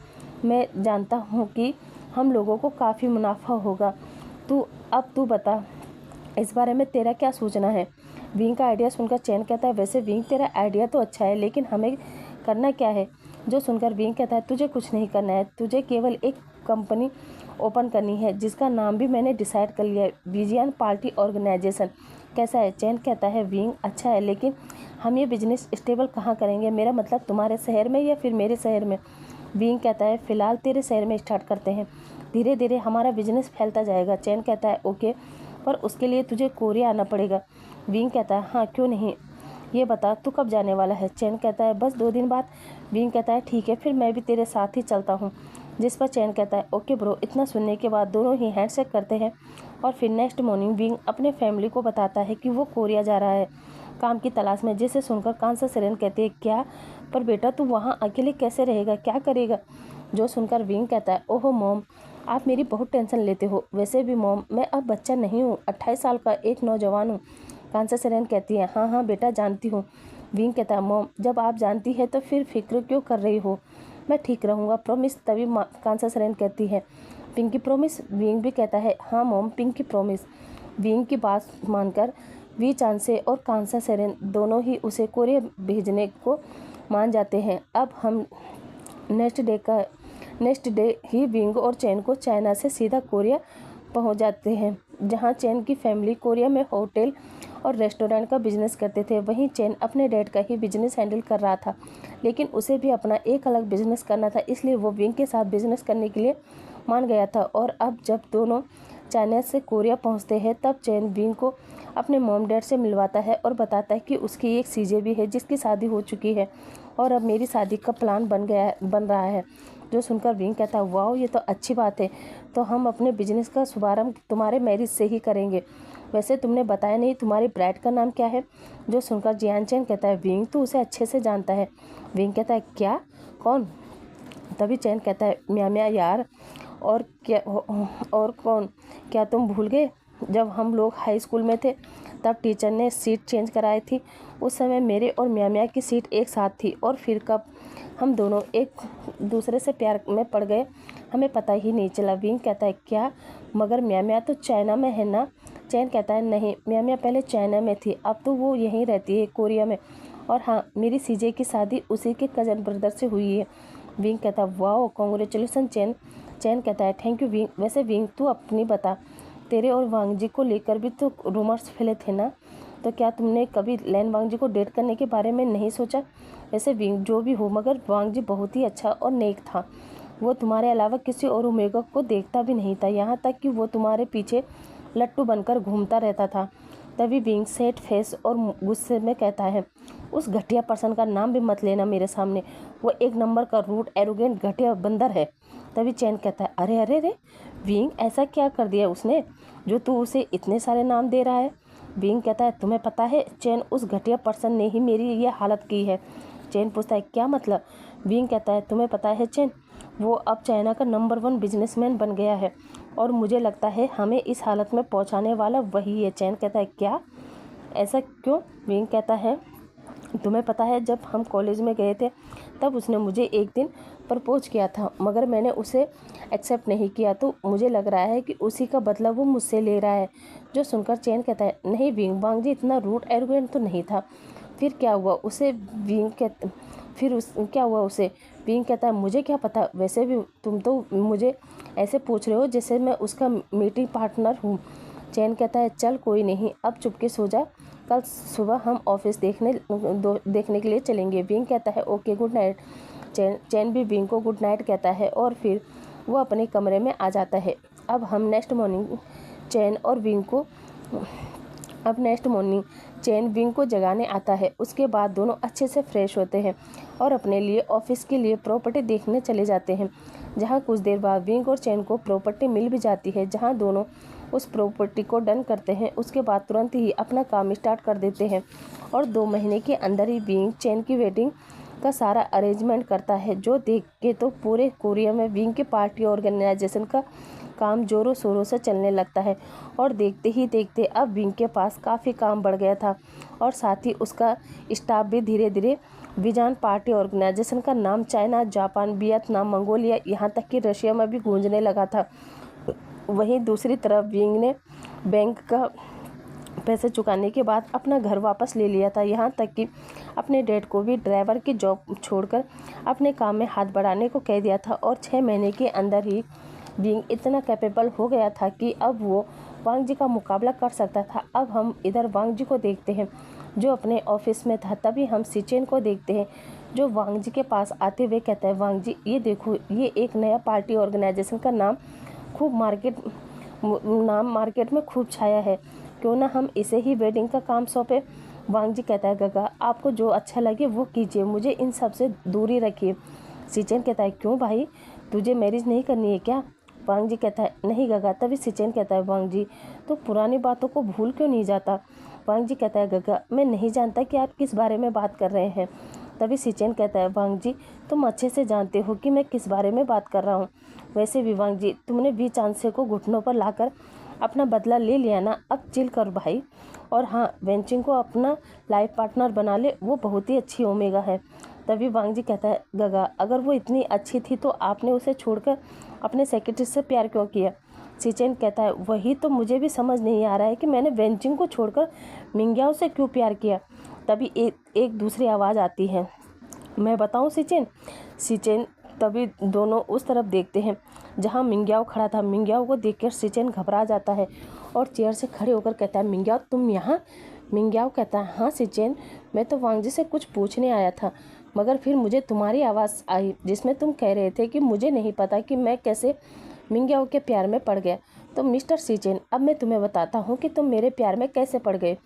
मैं जानता हूँ कि हम लोगों को काफ़ी मुनाफा होगा। तू बता, इस बारे में तेरा क्या सोचना है? विंग का आइडिया सुनकर चैन कहता है, वैसे विंग तेरा आइडिया तो अच्छा है, लेकिन हमें करना क्या है? जो सुनकर विंग कहता है, तुझे कुछ नहीं करना है, तुझे केवल एक कंपनी ओपन करनी है, जिसका नाम भी मैंने डिसाइड कर लिया है, विजियन पार्टी ऑर्गेनाइजेशन। कैसा है? चैन कहता है, विंग अच्छा है, लेकिन हम ये बिजनेस स्टेबल कहाँ करेंगे? मेरा मतलब तुम्हारे शहर में या फिर मेरे शहर में? विंग कहता है, फ़िलहाल तेरे शहर में स्टार्ट करते हैं, धीरे धीरे हमारा बिजनेस फैलता जाएगा। चैन कहता है, ओके, पर उसके लिए तुझे कोरिया आना पड़ेगा। विंग कहता है हाँ क्यों नहीं, ये बता तू कब जाने वाला है। चैन कहता है बस 2 दिन बाद। विंग कहता है ठीक है फिर मैं भी तेरे साथ ही चलता हूँ। जिस पर चैन कहता है ओके ब्रो। इतना सुनने के बाद दोनों ही हैंडशेक करते हैं और फिर नेक्स्ट मॉर्निंग विंग अपने फैमिली को बताता है कि वो कोरिया जा रहा है काम की तलाश में, जिसे सुनकर कांसा सेरेन कहती है क्या, पर बेटा तू वहाँ अकेले कैसे रहेगा, क्या करेगा। जो सुनकर विंग कहता है ओहो मॉम, आप मेरी बहुत टेंशन लेते हो। वैसे भी मॉम मैं अब बच्चा नहीं हूँ, 28 साल का एक नौजवान हूँ। कांसा सेरेन कहती है हाँ हाँ बेटा जानती हूँ। विंग कहता है मॉम जब आप जानती है तो फिर फिक्र क्यों कर रही हो, मैं ठीक रहूँगा प्रॉमिस। तभी कांसा सेरेन कहती है पिंकी प्रॉमिस। विंग भी कहता है हाँ मॉम पिंकी प्रॉमिस। विंग की बात मानकर वी चांसे और कांसा सेरेन दोनों ही उसे कोरिया भेजने को मान जाते हैं। अब हम नेक्स्ट डे ही विंग और चैन को चाइना से सीधा कोरिया पहुंच जाते हैं, जहां चैन की फैमिली कोरिया में होटल और रेस्टोरेंट का बिजनेस करते थे। वहीं चैन अपने डैड का ही बिजनेस हैंडल कर रहा था, लेकिन उसे भी अपना एक अलग बिजनेस करना था, इसलिए वो विंग के साथ बिजनेस करने के लिए मान गया था। और अब जब दोनों चाइना से कोरिया पहुंचते हैं तब चैन विंग को अपने मॉम डैड से मिलवाता है और बताता है कि उसकी एक सीजे भी है जिसकी शादी हो चुकी है और अब मेरी शादी का प्लान बन रहा है। जो सुनकर विंग कहता है वाह ये तो अच्छी बात है, तो हम अपने बिजनेस का शुभारंभ तुम्हारे मैरिज से ही करेंगे। वैसे तुमने बताया नहीं तुम्हारी ब्राइड का नाम क्या है। जो सुनकर जियान चैन कहता है विंग तो उसे अच्छे से जानता है। विंग कहता है क्या, कौन। तभी चैन कहता है म्या यार, और क्या और कौन, क्या तुम भूल गए जब हम लोग हाई स्कूल में थे तब टीचर ने सीट चेंज कराई थी, उस समय मेरे और म्या की सीट एक साथ थी और फिर कब हम दोनों एक दूसरे से प्यार में पड़ गए हमें पता ही नहीं चला। विंग कहता है क्या, मगर म्या तो चाइना में है ना। चैन कहता है नहीं म्या पहले चाइना में थी, अब तो वो यहीं रहती है कोरिया में, और हाँ मेरी सीजे की शादी उसी के कज़न ब्रदर से हुई है। विंग कहता है वाओ कॉन्ग्रेचुलेसन चैन। चैन कहता है थैंक यू विंग। वैसे विंग तू अपनी बता, तेरे और वांग जी को लेकर भी तो रूमर्स फैले थे ना, तो क्या तुमने कभी लैन वांग जी को डेट करने के बारे में नहीं सोचा। वैसे विंग जो भी हो मगर वांग जी बहुत ही अच्छा और नेक था, वो तुम्हारे अलावा किसी और ओमेगा को देखता भी नहीं था, यहाँ तक कि वो तुम्हारे पीछे लट्टू बनकर घूमता रहता था। तभी विंग सेट फेस और गुस्से में कहता है उस घटिया पर्सन का नाम भी मत लेना मेरे सामने, वो एक नंबर का रूट एरोगेंट घटिया बंदर है। तभी चैन कहता है अरे अरे अरे विंग ऐसा क्या कर दिया उसने जो तू उसे इतने सारे नाम दे रहा है। विंग कहता है तुम्हें पता है चैन उस घटिया पर्सन ने ही मेरी ये हालत की है। चैन पूछता है क्या मतलब। विंग कहता है तुम्हें पता है चैन, वो अब चाइना का नंबर 1 बिजनेसमैन बन गया है और मुझे लगता है हमें इस हालत में पहुंचाने वाला वही है। चैन कहता है क्या, ऐसा क्यों। विंग कहता है तुम्हें पता है जब हम कॉलेज में गए थे तब उसने मुझे एक दिन प्रपोज किया था, मगर मैंने उसे एक्सेप्ट नहीं किया, तो मुझे लग रहा है कि उसी का बदला वो मुझसे ले रहा है। जो सुनकर चैन कहता है नहीं विंग वांग जी इतना रूड एरोगेंट तो नहीं था, फिर क्या हुआ उसे। क्या हुआ उसे। विंग कहता है मुझे क्या पता, वैसे भी तुम तो मुझे ऐसे पूछ रहे हो जैसे मैं उसका मीटिंग पार्टनर हूँ। चैन कहता है चल कोई नहीं अब चुपके सो जा, कल सुबह हम ऑफिस देखने के लिए चलेंगे। विंग कहता है ओके गुड नाइट। चैन भी विंग को गुड नाइट कहता है और फिर वो अपने कमरे में आ जाता है। अब नेक्स्ट मॉर्निंग चैन विंग को जगाने आता है। उसके बाद दोनों अच्छे से फ्रेश होते हैं और अपने लिए ऑफिस के लिए प्रॉपर्टी देखने चले जाते हैं, जहां कुछ देर बाद विंग और चैन को प्रॉपर्टी मिल भी जाती है, जहां दोनों उस प्रॉपर्टी को डन करते हैं। उसके बाद तुरंत ही अपना काम स्टार्ट कर देते हैं और 2 महीने के अंदर ही विंग चैन की वेडिंग का सारा अरेंजमेंट करता है, जो देख के तो पूरे कोरिया में विंग के पार्टी ऑर्गेनाइजेशन का काम जोरों शोरों से चलने लगता है। और देखते ही देखते अब विंग के पास काफ़ी काम बढ़ गया था और साथ ही उसका स्टाफ भी धीरे धीरे विजान पार्टी ऑर्गेनाइजेशन का नाम चाइना, जापान, वियतनाम, मंगोलिया, यहाँ तक कि रशिया में भी गूंजने लगा था। वहीं दूसरी तरफ विंग ने बैंक का पैसे चुकाने के बाद अपना घर वापस ले लिया था, यहाँ तक कि अपने डैड को भी ड्राइवर की जॉब छोड़कर अपने काम में हाथ बढ़ाने को कह दिया था। और 6 महीने के अंदर ही विंग इतना कैपेबल हो गया था कि अब वो वांग जी का मुकाबला कर सकता था। अब हम इधर वांग जी को देखते हैं जो अपने ऑफिस में था, तभी हम सिचेन को देखते हैं जो वांग जी के पास आते हुए कहता है वांग जी ये देखो ये एक नया पार्टी ऑर्गेनाइजेशन का नाम खूब नाम मार्केट में खूब छाया है, क्यों ना हम इसे ही वेडिंग का काम सौंपे। वांग जी कहता है गगा आपको जो अच्छा लगे वो कीजिए, मुझे इन सब से दूरी रखिए। सिचेन कहता है क्यों भाई, तुझे मैरिज नहीं करनी है क्या? वांग जी कहता है नहीं गगा। तभी सिचेन कहता है वांग जी तो पुरानी बातों को भूल क्यों नहीं जाता? वांग जी कहता है गगा मैं नहीं जानता कि आप किस बारे में बात कर रहे हैं। तभी सिचेन कहता है वांग जी तुम अच्छे से जानते हो कि मैं किस बारे में बात कर रहा हूँ। वैसे भी वांग जी तुमने वी चांसे को घुटनों पर लाकर अपना बदला ले लिया ना, अब चिल कर भाई। और हाँ, वेंचिंग को अपना लाइफ पार्टनर बना ले, वो बहुत ही अच्छी ओमेगा है। तभी वांग जी कहता है गगा अगर वो इतनी अच्छी थी तो आपने उसे छोड़कर अपने सेक्रेटरी से प्यार क्यों किया? सिचेन कहता है वही तो मुझे भी समझ नहीं आ रहा है कि मैंने वेंचिंग को छोड़कर मिंग्याओ से क्यों प्यार किया। तभी एक दूसरी आवाज़ आती है, मैं बताऊं सिचेन। सिचेन तभी दोनों उस तरफ देखते हैं जहां मिंग्याओ खड़ा था। मिंग्याओ को देखकर सिचेन घबरा जाता है और चेयर से खड़े होकर कहता है मिंग्याओ तुम यहाँ? मिंग्याओ कहता है हाँ सिचेन, मैं तो वांग जी से कुछ पूछने आया था, मगर फिर मुझे तुम्हारी आवाज़ आई जिसमें तुम कह रहे थे कि मुझे नहीं पता कि मैं कैसे मिंग्याओ के प्यार में पड़ गया। तो मिस्टर सिचेन अब मैं तुम्हें बताता हूँ कि तुम मेरे प्यार में कैसे पड़ गए।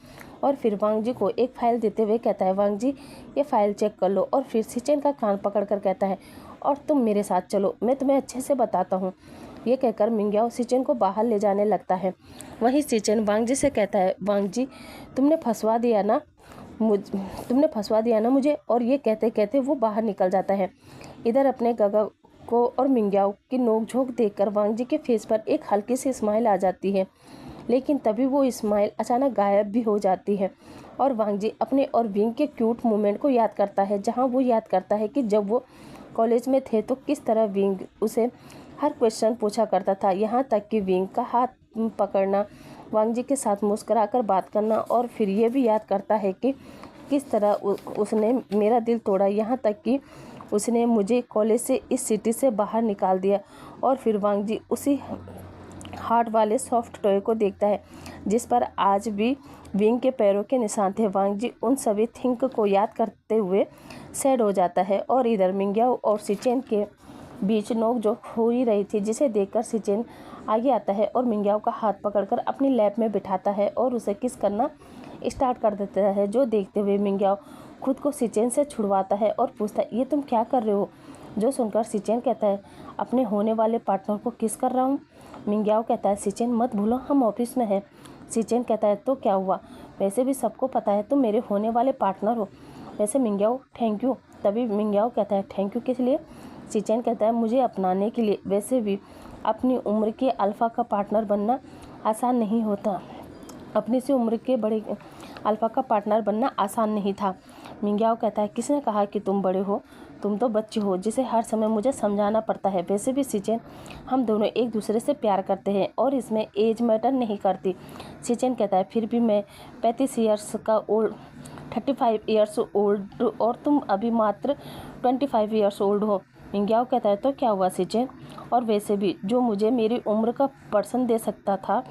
और फिर वांग जी को एक फ़ाइल देते हुए कहता है वांग जी ये फ़ाइल चेक कर लो। और फिर सिचेन का कान पकड़कर कहता है और तुम मेरे साथ चलो, मैं तुम्हें अच्छे से बताता हूँ। ये कहकर मिंग्याओ सिचेन को बाहर ले जाने लगता है। वहीं सिचेन वांग जी से कहता है वांग जी तुमने फंसवा दिया ना मुझे। और ये कहते कहते वो बाहर निकल जाता है। इधर अपने गगा को और मिंग्याओ की नोकझोंक देखकर वांग जी के फेस पर एक हल्की सी स्माइल आ जाती है, लेकिन तभी वो स्माइल अचानक गायब भी हो जाती है। और वांग जी अपने और विंग के क्यूट मोमेंट को याद करता है, जहां वो याद करता है कि जब वो कॉलेज में थे तो किस तरह विंग उसे हर क्वेश्चन पूछा करता था, यहाँ तक कि विंग का हाथ पकड़ना, वांग जी के साथ मुस्कुराकर बात करना। और फिर ये भी याद करता है कि किस तरह उसने मेरा दिल तोड़ा, यहाँ तक कि उसने मुझे कॉलेज से इस सिटी से बाहर निकाल दिया। और फिर वांग जी उसी हार्ट वाले सॉफ्ट टॉय को देखता है जिस पर आज भी विंग के पैरों के निशान थे। वांग जी उन सभी थिंक को याद करते हुए सैड हो जाता है। और इधर मिंग्याओ और सिचेन के बीच नोक जो हो ही रही थी, जिसे देखकर सिचेन आगे आता है और मिंग्याओ का हाथ पकड़कर अपनी लैप में बिठाता है और उसे किस करना स्टार्ट कर देता है, जो देखते हुए मिंग्याओ खुद को सिचेन से छुड़वाता है और पूछता है ये तुम क्या कर रहे हो? जो सुनकर सिचेन कहता है अपने होने वाले पार्टनर को किस कर रहा हूँ। मिंग्याओ कहता है सिचेन मत भूलो हम ऑफिस में हैं। सिचेन कहता है तो क्या हुआ, वैसे भी सबको पता है तुम मेरे होने वाले पार्टनर हो। वैसे मिंग्याओ थैंक यू। तभी मिंग्याओ कहता है थैंक यू किस लिए? सिचेन कहता है मुझे अपनाने के लिए। वैसे भी अपनी उम्र के अल्फ़ा का पार्टनर बनना आसान नहीं होता, अपनी सी उम्र के बड़े अल्फ़ा का पार्टनर बनना आसान नहीं था। मिंग्याओ कहता है किसने कहा कि तुम बड़े हो, तुम तो बच्चे हो जिसे हर समय मुझे समझाना पड़ता है। वैसे भी सिचेन हम दोनों एक दूसरे से प्यार करते हैं और इसमें एज मैटर नहीं करती। सिचेन कहता है फिर भी मैं 35 ईयर्स का ओल्ड 35 ईयर्स ओल्ड और तुम अभी मात्र 25 ईयर्स ओल्ड हो। मिंग्याओ कहता है तो क्या हुआ सिचेन, और वैसे भी जो मुझे मेरी उम्र का पर्सन दे सकता था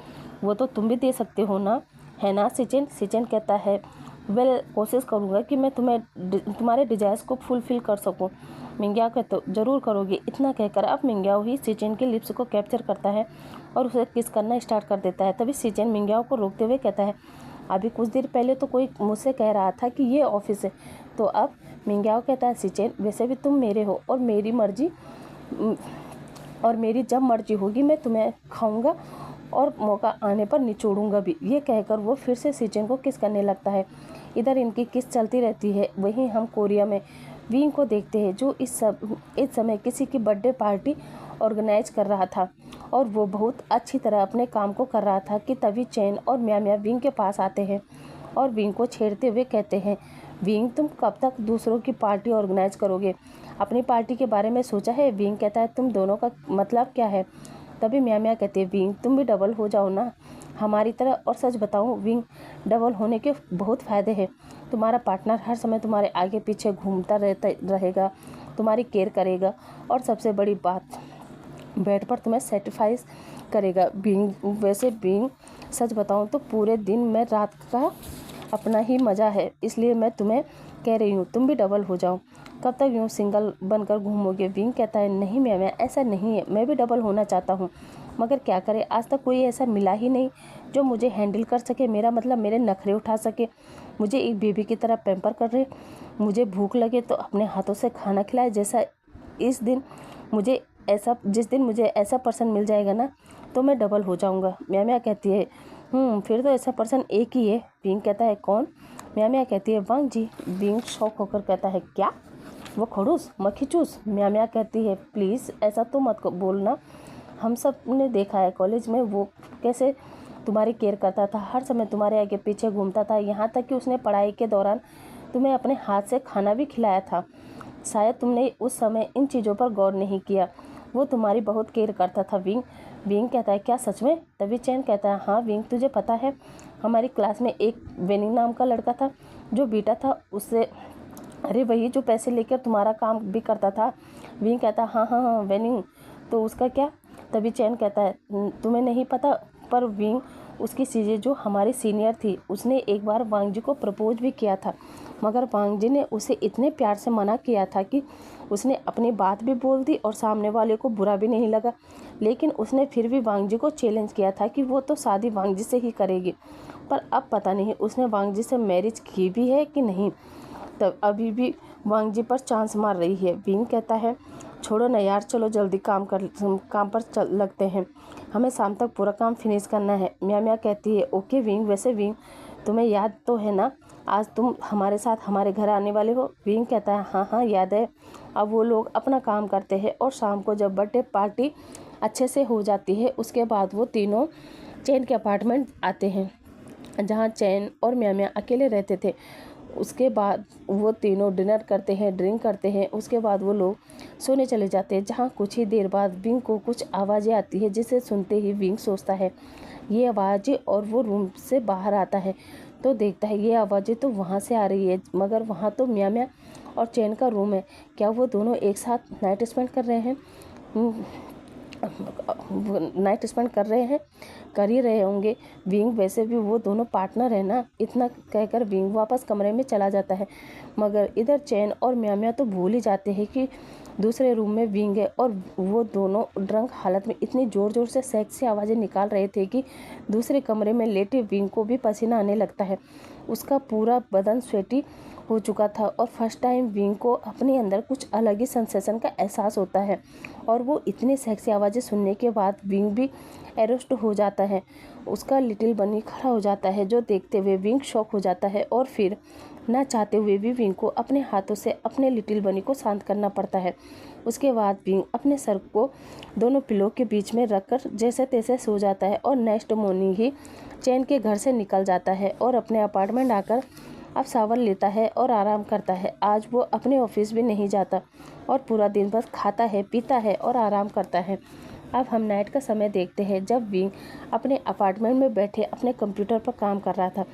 वो तो तुम भी दे सकते हो ना, है ना सिचेन? सिचेन कहता है वेल कोशिश करूँगा कि मैं तुम्हारे डिजायर्स को फुलफ़िल कर सकूं। मिंग्याओ कहता तो ज़रूर करोगे। इतना कहकर अब मिंग्याओ ही सिचेन के लिप्स को कैप्चर करता है और उसे किस करना स्टार्ट कर देता है। तभी सिचेन मिंग्याओ को रोकते हुए कहता है अभी कुछ देर पहले तो कोई मुझसे कह रहा था कि ये ऑफिस है, तो अब? मिंग्याओ कहता है सिचेन वैसे भी तुम मेरे हो और मेरी जब मर्जी होगी मैं तुम्हें खाऊंगा और मौका आने पर निचोड़ूंगा भी। ये कहकर वो फिर से सिचेन को किस करने लगता है। इधर इनकी किस चलती रहती है। वहीं हम कोरिया में विंग को देखते हैं जो इस समय किसी की बर्थडे पार्टी ऑर्गेनाइज कर रहा था और वो बहुत अच्छी तरह अपने काम को कर रहा था कि तभी चैन और म्या विंग के पास आते हैं और विंग को छेड़ते हुए कहते हैं विंग तुम कब तक दूसरों की पार्टी ऑर्गेनाइज करोगे, अपनी पार्टी के बारे में सोचा है? विंग कहता है तुम दोनों का मतलब क्या है? तभी म्या कहते हैं विंग तुम भी डबल हो जाओ ना हमारी तरह। और सच बताऊं विंग डबल होने के बहुत फ़ायदे हैं। तुम्हारा पार्टनर हर समय तुम्हारे आगे पीछे घूमता रहेगा, तुम्हारी केयर करेगा और सबसे बड़ी बात बेड पर तुम्हें सेटिस्फाई करेगा। वैसे विंग सच बताऊं तो पूरे दिन में रात का अपना ही मज़ा है, इसलिए मैं तुम्हें कह रही हूँ तुम भी डबल हो जाओ। कब तक यूँ सिंगल बनकर घूमोगे? विंग कहता है नहीं म्या ऐसा नहीं है, मैं भी डबल होना चाहता हूँ। मगर क्या करे, आज तक कोई ऐसा मिला ही नहीं जो मुझे हैंडल कर सके, मेरा मतलब मेरे नखरे उठा सके, मुझे एक बेबी की तरह पैम्पर कर रहे, मुझे भूख लगे तो अपने हाथों से खाना खिलाए। जैसा जिस दिन मुझे ऐसा पर्सन मिल जाएगा ना तो मैं डबल हो जाऊंगा। म्या कहती है फिर तो ऐसा पर्सन एक ही है। विंग कहता है कौन? म्या कहती है वांग जी। विंग शॉक होकर कहता है क्या? वो खड़ूस मक्खी चूस? म्या कहती है प्लीज़ ऐसा तो मत बोलना, हम सब ने देखा है कॉलेज में वो कैसे तुम्हारी केयर करता था, हर समय तुम्हारे आगे पीछे घूमता था, यहाँ तक कि उसने पढ़ाई के दौरान तुम्हें अपने हाथ से खाना भी खिलाया था। शायद तुमने उस समय इन चीज़ों पर गौर नहीं किया, वो तुम्हारी बहुत केयर करता था। विंग कहता है क्या सच में? तभी चैन कहता है हाँ विंग, तुझे पता है हमारी क्लास में एक वेनिंग नाम का लड़का था जो बेटा था उससे, अरे वही जो पैसे लेकर तुम्हारा काम भी करता था। विंग कहता है हाँ वेनिंग, तो उसका क्या? तभी चैन कहता है तुम्हें नहीं पता, पर विंग उसकी चीज़ें जो हमारी सीनियर थी, उसने एक बार वांग जी को प्रपोज भी किया था, मगर वांग जी ने उसे इतने प्यार से मना किया था कि उसने अपनी बात भी बोल दी और सामने वाले को बुरा भी नहीं लगा। लेकिन उसने फिर भी वांग जी को चैलेंज किया था कि वो तो शादी वांग जी से ही करेगी, पर अब पता नहीं उसने वांग जी से मैरिज की भी है कि नहीं। तब अभी भी वांग जी पर चांस मार रही है। विंग कहता है छोड़ो ना यार, चलो जल्दी काम पर लगते हैं, हमें शाम तक पूरा काम फिनिश करना है। म्या कहती है ओके विंग, वैसे विंग तुम्हें याद तो है ना आज तुम हमारे साथ हमारे घर आने वाले हो? विंग कहता है हाँ याद है। अब वो लोग अपना काम करते हैं और शाम को जब बर्थडे पार्टी अच्छे से हो जाती है उसके बाद वो तीनों चैन के अपार्टमेंट आते हैं जहाँ चैन और म्या अकेले रहते थे। उसके बाद वो तीनों डिनर करते हैं, ड्रिंक करते हैं, उसके बाद वो लोग सोने चले जाते हैं। जहाँ कुछ ही देर बाद विंग को कुछ आवाज़ें आती है जिसे सुनते ही विंग सोचता है ये आवाज़ें, और वो रूम से बाहर आता है तो देखता है ये आवाज़ें तो वहाँ से आ रही है, मगर वहाँ तो म्या और चैन का रूम है। क्या वो दोनों एक साथ नाइट स्पेंड कर रहे हैं? कर ही रहे होंगे। विंग वैसे भी वो दोनों पार्टनर है ना। इतना कहकर विंग वापस कमरे में चला जाता है, मगर इधर चैन और म्या तो भूल ही जाते हैं कि दूसरे रूम में विंग है, और वो दोनों ड्रंक हालत में इतनी ज़ोर ज़ोर से सेक्सी आवाज़ें निकाल रहे थे कि दूसरे कमरे में लेटे विंग को भी पसीना आने लगता है। उसका पूरा बदन स्वेटी हो चुका था और फर्स्ट टाइम विंग को अपने अंदर कुछ अलग ही सेंसेशन का एहसास होता है, और वो इतनी सेक्सी आवाज़ें सुनने के बाद विंग भी अरेस्ट हो जाता है। उसका लिटिल बनी खड़ा हो जाता है जो देखते हुए विंग शॉक हो जाता है, और फिर ना चाहते हुए भी विंग को अपने हाथों से अपने लिटिल बनी को शांत करना पड़ता है। उसके बाद विंग अपने सर को दोनों पिलो के बीच में रखकर जैसे तैसे सो जाता है, और नेक्स्ट मॉर्निंग ही चैन के घर से निकल जाता है और अपने अपार्टमेंट आकर अब शावर लेता है और आराम करता है। आज वो अपने ऑफिस भी नहीं जाता और पूरा दिन बस खाता है, पीता है और आराम करता है। अब हम नाइट का समय देखते हैं जब विंग अपने अपार्टमेंट में बैठे अपने कंप्यूटर पर काम कर रहा था।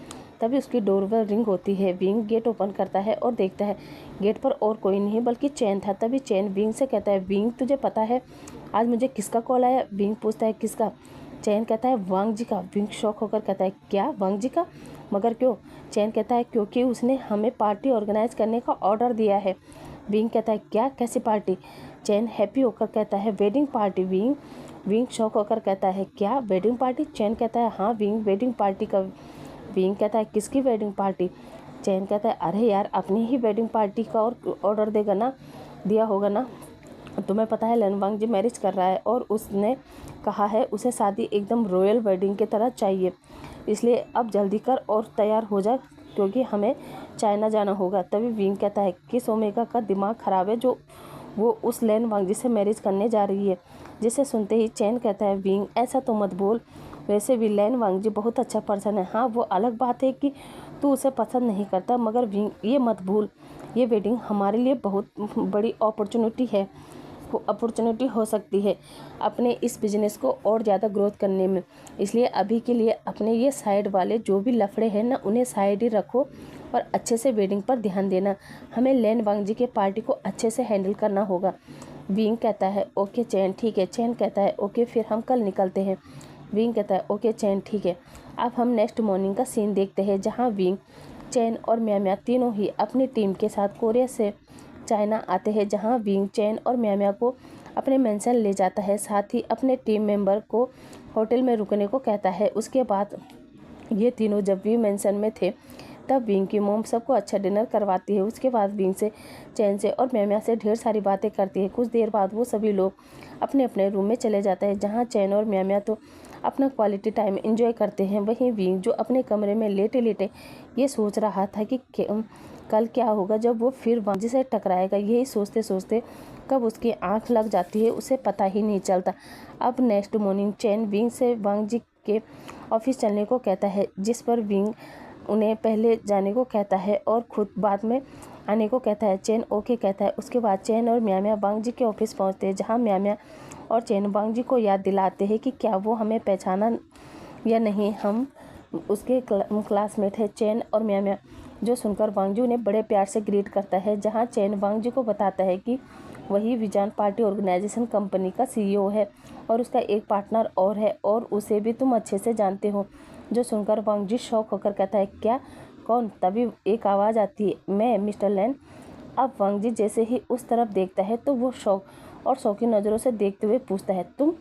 तभी उसकी डोरबेल रिंग होती है। विंग गेट ओपन करता है और देखता है गेट पर और कोई नहीं बल्कि चैन था। तभी चैन विंग से कहता है विंग तुझे पता है आज मुझे किसका कॉल आया? विंग पूछता है किसका? चैन कहता है वांग जी का। विंग शॉक होकर कहता है क्या वांग जी का? मगर क्यों? चैन कहता है क्योंकि उसने हमें पार्टी ऑर्गेनाइज करने का ऑर्डर दिया है। विंग कहता है क्या, कैसी पार्टी? चैन हैप्पी होकर कहता है वेडिंग पार्टी। विंग शॉक होकर कहता है क्या वेडिंग पार्टी? चैन कहता है हाँ विंग, वेडिंग पार्टी का। विंग कहता है किसकी वेडिंग पार्टी? चैन कहता है अरे यार अपनी ही वेडिंग पार्टी का और ऑर्डर दिया होगा ना। तुम्हें पता है लन वांग जी मैरिज कर रहा है और उसने कहा है उसे शादी एकदम रॉयल वेडिंग की तरह चाहिए, इसलिए अब जल्दी कर और तैयार हो जा क्योंकि हमें चाइना जाना होगा। तभी विंग कहता है किस ओमेगा का दिमाग ख़राब है जो वो उस लैन वांग जी से मैरिज करने जा रही है। जिसे सुनते ही चैन कहता है विंग ऐसा तो मत बोल, वैसे भी लैन वांग जी बहुत अच्छा पर्सन है। हाँ वो अलग बात है कि तू उसे पसंद नहीं करता, मगर विंग ये मत भूल ये वेडिंग हमारे लिए बहुत बड़ी अपॉर्चुनिटी हो सकती है अपने इस बिज़नेस को और ज़्यादा ग्रोथ करने में। इसलिए अभी के लिए अपने ये साइड वाले जो भी लफड़े हैं ना उन्हें साइड ही रखो और अच्छे से वेडिंग पर ध्यान देना। हमें लैन वांग जी के पार्टी को अच्छे से हैंडल करना होगा। विंग कहता है ओके चैन ठीक है। चैन कहता है ओके फिर हम कल निकलते हैं। विंग कहता है ओके चैन ठीक है। अब हम नेक्स्ट मॉर्निंग का सीन देखते हैं जहाँ विंग, चैन और म्या तीनों ही अपनी टीम के साथ कोरिया से चाइना आते हैं, जहां विंग, चैन और म्या को अपने मेंशन ले जाता है, साथ ही अपने टीम मेंबर को होटल में रुकने को कहता है। उसके बाद ये तीनों जब भी मेंशन में थे तब विंग की मोम सबको अच्छा डिनर करवाती है। उसके बाद विंग से, चैन से और म्या से ढेर सारी बातें करती है। कुछ देर बाद वो सभी लोग अपने अपने रूम में चले जाते हैं, जहाँ चैन और म्या तो अपना क्वालिटी टाइम एंजॉय करते हैं। वहीं विंग जो अपने कमरे में लेटे लेटे ये सोच रहा था कि कल क्या होगा जब वो फिर वांगजी से टकराएगा। यही सोचते सोचते कब उसकी आंख लग जाती है उसे पता ही नहीं चलता। अब नेक्स्ट मॉर्निंग चैन विंग से वांगजी के ऑफिस चलने को कहता है, जिस पर विंग उन्हें पहले जाने को कहता है और खुद बाद में आने को कहता है। चैन ओके कहता है। उसके बाद चैन और म्या वांगजी के ऑफिस पहुंचते हैं, जहां म्या और चैन वांगजी को याद दिलाते हैं कि क्या वो हमें पहचाना या नहीं, हम उसके क्लासमेट है। चैन और म्या जो सुनकर वांगजी उन्हें बड़े प्यार से ग्रीट करता है, जहां चैन वांगजी को बताता है कि वही विजान पार्टी ऑर्गेनाइजेशन कंपनी का CEO है और उसका एक पार्टनर और है और उसे भी तुम अच्छे से जानते हो। जो सुनकर वांगजी शॉक होकर कहता है, क्या, कौन? तभी एक आवाज़ आती है, मैं मिस्टर लैन। अब वांगजी जैसे ही उस तरफ देखता है तो वो शौकी नज़रों से देखते हुए पूछता है, तुम?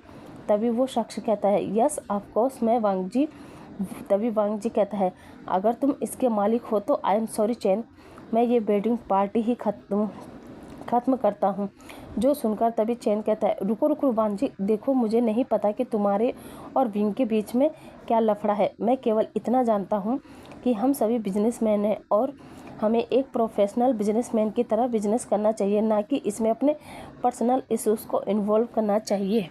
तभी वो शख्स कहता है, यस ऑफ कोर्स मैं वांगजी। तभी वांगजी कहता है, अगर तुम इसके मालिक हो तो आई एम सॉरी चैन, मैं ये वेडिंग पार्टी ही ख़त्म करता हूँ। जो सुनकर तभी चैन कहता है, रुको रुको वांगजी, देखो मुझे नहीं पता कि तुम्हारे और विंग के बीच में क्या लफड़ा है। मैं केवल इतना जानता हूँ कि हम सभी बिजनेसमैन हैं और हमें एक प्रोफेशनल बिजनेसमैन की तरह बिजनेस करना चाहिए, ना कि इसमें अपने पर्सनल इश्यूज़ को इन्वॉल्व करना चाहिए।